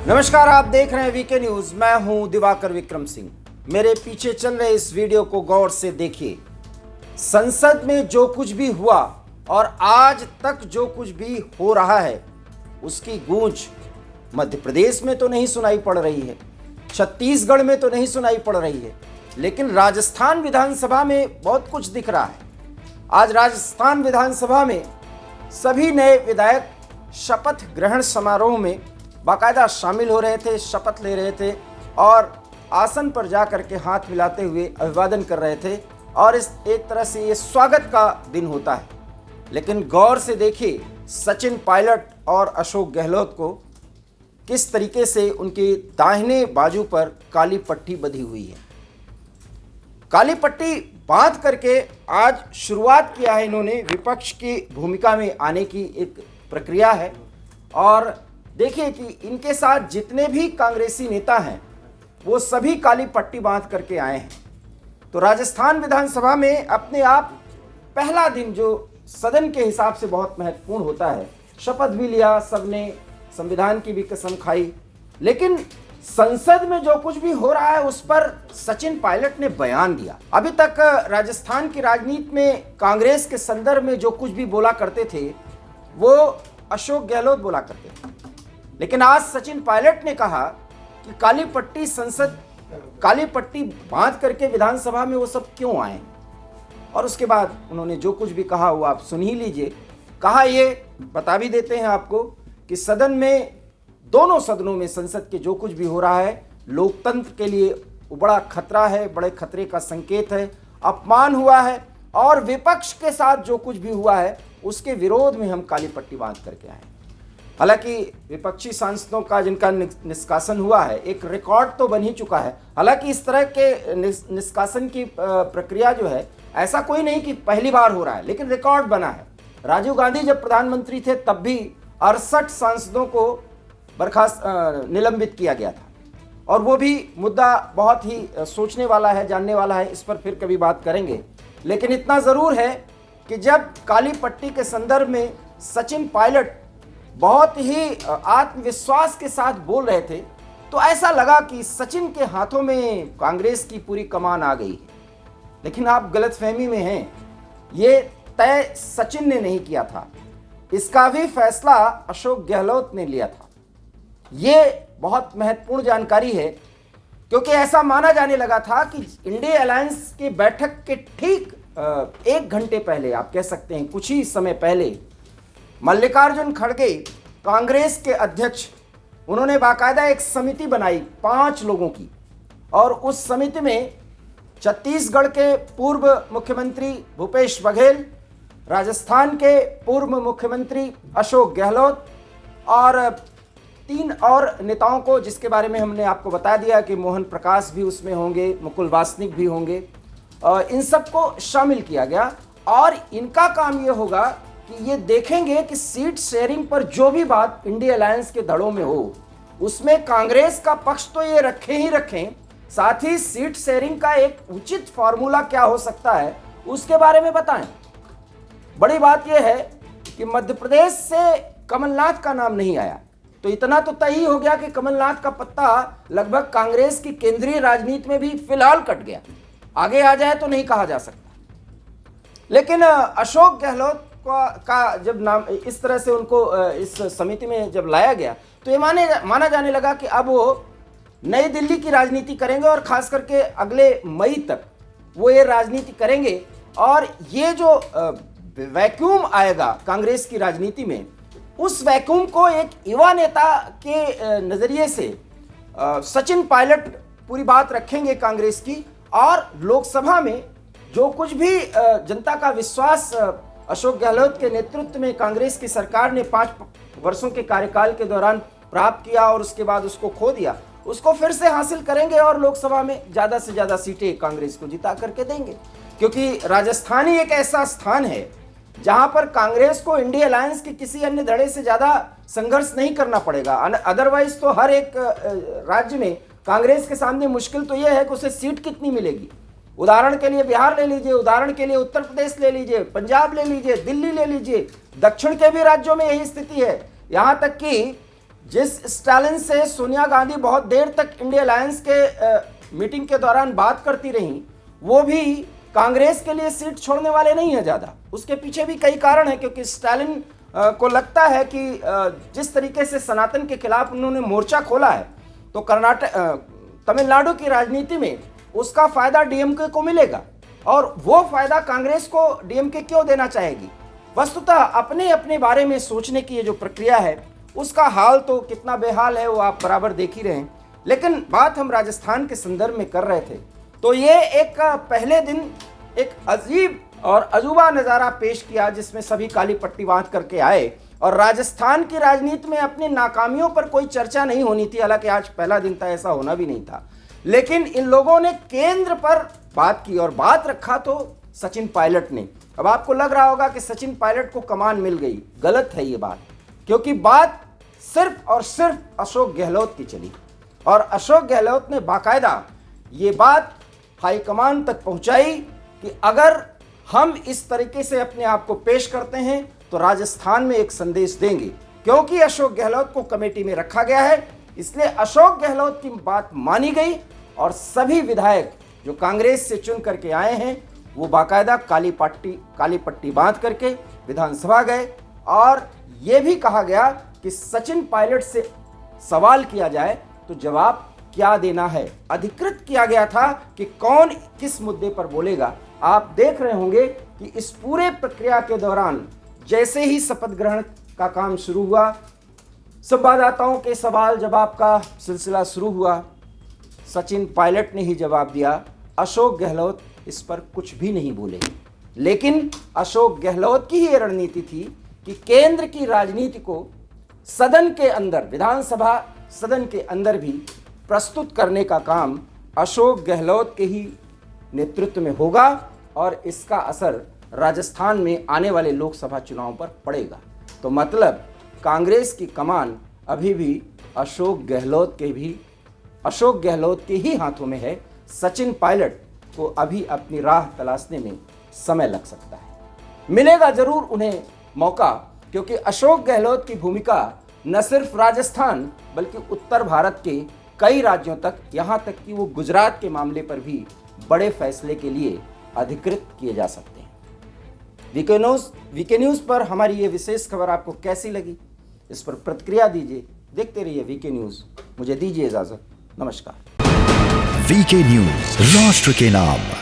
नमस्कार, आप देख रहे हैं वीके न्यूज। मैं हूं दिवाकर विक्रम सिंह। मेरे पीछे चल रहे इस वीडियो को गौर से देखिए। संसद में जो कुछ भी हुआ और आज तक जो कुछ भी हो रहा है उसकी गूंज मध्य प्रदेश में तो नहीं सुनाई पड़ रही है, छत्तीसगढ़ में तो नहीं सुनाई पड़ रही है, लेकिन राजस्थान विधानसभा में बहुत कुछ दिख रहा है। आज राजस्थान विधानसभा में सभी नए विधायक शपथ ग्रहण समारोह में बाकायदा शामिल हो रहे थे, शपथ ले रहे थे और आसन पर जा करके हाथ मिलाते हुए अभिवादन कर रहे थे। और इस एक तरह से ये स्वागत का दिन होता है। लेकिन गौर से देखिए, सचिन पायलट और अशोक गहलोत को किस तरीके से उनके दाहिने बाजू पर काली पट्टी बंधी हुई है। काली पट्टी बांध करके आज शुरुआत किया है इन्होंने विपक्ष की भूमिका में आने की एक प्रक्रिया है। और देखिए कि इनके साथ जितने भी कांग्रेसी नेता हैं वो सभी काली पट्टी बांध करके आए हैं। तो राजस्थान विधानसभा में अपने आप पहला दिन जो सदन के हिसाब से बहुत महत्वपूर्ण होता है, शपथ भी लिया सबने, संविधान की भी कसम खाई, लेकिन संसद में जो कुछ भी हो रहा है उस पर सचिन पायलट ने बयान दिया। अभी तक राजस्थान की राजनीति में कांग्रेस के संदर्भ में जो कुछ भी बोला करते थे वो अशोक गहलोत बोला करते थे, लेकिन आज सचिन पायलट ने कहा कि काली पट्टी बांध करके विधानसभा में वो सब क्यों आए। और उसके बाद उन्होंने जो कुछ भी कहा वो आप सुन ही लीजिए। कहा, ये बता भी देते हैं आपको कि सदन में, दोनों सदनों में संसद के जो कुछ भी हो रहा है लोकतंत्र के लिए बड़ा खतरा है, बड़े खतरे का संकेत है, अपमान हुआ है और विपक्ष के साथ जो कुछ भी हुआ है उसके विरोध में हम काली पट्टी बांध करके आए। हालांकि विपक्षी सांसदों का जिनका निष्कासन हुआ है एक रिकॉर्ड तो बन ही चुका है। हालांकि इस तरह के निष्कासन की प्रक्रिया जो है ऐसा कोई नहीं कि पहली बार हो रहा है, लेकिन रिकॉर्ड बना है। राजीव गांधी जब प्रधानमंत्री थे तब भी 68 सांसदों को बर्खास्त निलंबित किया गया था। और वो भी मुद्दा बहुत ही सोचने वाला है, जानने वाला है, इस पर फिर कभी बात करेंगे। लेकिन इतना ज़रूर है कि जब काली पट्टी के संदर्भ में सचिन पायलट बहुत ही आत्मविश्वास के साथ बोल रहे थे तो ऐसा लगा कि सचिन के हाथों में कांग्रेस की पूरी कमान आ गई है। लेकिन आप गलतफहमी में हैं, ये तय सचिन ने नहीं किया था, इसका भी फैसला अशोक गहलोत ने लिया था। ये बहुत महत्वपूर्ण जानकारी है क्योंकि ऐसा माना जाने लगा था कि इंडिया अलायंस की बैठक के ठीक 1 घंटे पहले, आप कह सकते हैं कुछ ही समय पहले, मल्लिकार्जुन खड़गे कांग्रेस के अध्यक्ष, उन्होंने बाकायदा एक समिति बनाई 5 लोगों की। और उस समिति में छत्तीसगढ़ के पूर्व मुख्यमंत्री भूपेश बघेल, राजस्थान के पूर्व मुख्यमंत्री अशोक गहलोत और 3 और नेताओं को, जिसके बारे में हमने आपको बता दिया कि मोहन प्रकाश भी उसमें होंगे, मुकुल वासनिक भी होंगे, इन सबको शामिल किया गया। और इनका काम ये होगा कि ये देखेंगे कि सीट शेयरिंग पर जो भी बात इंडिया अलायंस के धड़ों में हो उसमें कांग्रेस का पक्ष तो ये रखें ही रखें, साथ ही सीट शेयरिंग का एक उचित फॉर्मूला क्या हो सकता है उसके बारे में बताएं। बड़ी बात यह है कि मध्य प्रदेश से कमलनाथ का नाम नहीं आया, तो इतना तो तय ही हो गया कि कमलनाथ का पत्ता लगभग कांग्रेस की केंद्रीय राजनीति में भी फिलहाल कट गया, आगे आ जाए तो नहीं कहा जा सकता। लेकिन अशोक गहलोत का जब नाम इस तरह से उनको इस समिति में जब लाया गया तो ये माना जाने लगा कि अब वो नई दिल्ली की राजनीति करेंगे और खास करके अगले मई तक वो ये राजनीति करेंगे। और ये जो वैक्यूम आएगा कांग्रेस की राजनीति में, उस वैक्यूम को एक युवा नेता के नज़रिए से सचिन पायलट पूरी बात रखेंगे कांग्रेस की। और लोकसभा में जो कुछ भी जनता का विश्वास अशोक गहलोत के नेतृत्व में कांग्रेस की सरकार ने 5 वर्षों के कार्यकाल के दौरान प्राप्त किया और उसके बाद उसको खो दिया, उसको फिर से हासिल करेंगे और लोकसभा में ज़्यादा से ज़्यादा सीटें कांग्रेस को जिता करके देंगे। क्योंकि राजस्थान ही एक ऐसा स्थान है जहां पर कांग्रेस को इंडिया अलायंस के किसी अन्य धड़े से ज़्यादा संघर्ष नहीं करना पड़ेगा। अदरवाइज तो हर एक राज्य में कांग्रेस के सामने मुश्किल तो यह है कि उसे सीट कितनी मिलेगी। उदाहरण के लिए बिहार ले लीजिए, उदाहरण के लिए उत्तर प्रदेश ले लीजिए, पंजाब ले लीजिए, दिल्ली ले लीजिए, दक्षिण के भी राज्यों में यही स्थिति है। यहाँ तक कि जिस स्टालिन से सोनिया गांधी बहुत देर तक इंडिया अलायंस के मीटिंग के दौरान बात करती रही, वो भी कांग्रेस के लिए सीट छोड़ने वाले नहीं है ज़्यादा। उसके पीछे भी कई कारण है, क्योंकि स्टालिन को लगता है कि जिस तरीके से सनातन के खिलाफ उन्होंने मोर्चा खोला है, तो तमिलनाडु की राजनीति में उसका फायदा डीएमके को मिलेगा, और वो फायदा कांग्रेस को डीएमके क्यों देना चाहेगी। वस्तुतः अपने अपने बारे में सोचने की ये जो प्रक्रिया है, उसका हाल तो कितना बेहाल है वो आप बराबर देख ही रहे हैं। लेकिन बात हम राजस्थान के संदर्भ में कर रहे थे, तो ये एक पहले दिन एक अजीब और अजूबा नज़ारा पेश किया, जिसमें सभी काली पट्टी बांध करके आए, और राजस्थान की राजनीति में अपनी नाकामियों पर कोई चर्चा नहीं होनी थी। हालांकि आज पहला दिन था, ऐसा होना भी नहीं था, लेकिन इन लोगों ने केंद्र पर बात की, और बात रखा तो सचिन पायलट ने। अब आपको लग रहा होगा कि सचिन पायलट को कमान मिल गई। गलत है ये बात, क्योंकि बात सिर्फ और सिर्फ अशोक गहलोत की चली, और अशोक गहलोत ने बाकायदा ये बात हाईकमान तक पहुंचाई कि अगर हम इस तरीके से अपने आप को पेश करते हैं तो राजस्थान में एक संदेश देंगे। क्योंकि अशोक गहलोत को कमेटी में रखा गया है, इसलिए अशोक गहलोत की बात मानी गई, और सभी विधायक जो कांग्रेस से चुन करके आए हैं वो बाकायदा काली पट्टी बांध करके विधानसभा गए। और ये भी कहा गया कि सचिन पायलट से सवाल किया जाए तो जवाब क्या देना है। अधिकृत किया गया था कि कौन किस मुद्दे पर बोलेगा। आप देख रहे होंगे कि इस पूरे प्रक्रिया के दौरान जैसे ही शपथ ग्रहण का काम शुरू हुआ, संवाददाताओं के सवाल जवाब का सिलसिला शुरू हुआ, सचिन पायलट ने ही जवाब दिया। अशोक गहलोत इस पर कुछ भी नहीं बोले। लेकिन अशोक गहलोत की ही ये रणनीति थी कि केंद्र की राजनीति को सदन के अंदर, विधानसभा सदन के अंदर भी प्रस्तुत करने का काम अशोक गहलोत के ही नेतृत्व में होगा, और इसका असर राजस्थान में आने वाले लोकसभा चुनाव पर पड़ेगा। तो मतलब कांग्रेस की कमान अभी भी अशोक गहलोत के ही हाथों में है। सचिन पायलट को अभी अपनी राह तलाशने में समय लग सकता है। मिलेगा जरूर उन्हें मौका, क्योंकि अशोक गहलोत की भूमिका न सिर्फ राजस्थान बल्कि उत्तर भारत के कई राज्यों तक, यहाँ तक कि वो गुजरात के मामले पर भी बड़े फैसले के लिए अधिकृत किए जा सकते हैं। वीके न्यूज़ पर हमारी ये विशेष खबर आपको कैसी लगी, इस पर प्रतिक्रिया दीजिए। देखते रहिए वीके न्यूज़। मुझे दीजिए इजाज़त। नमस्कार। वीके न्यूज़, राष्ट्र के नाम।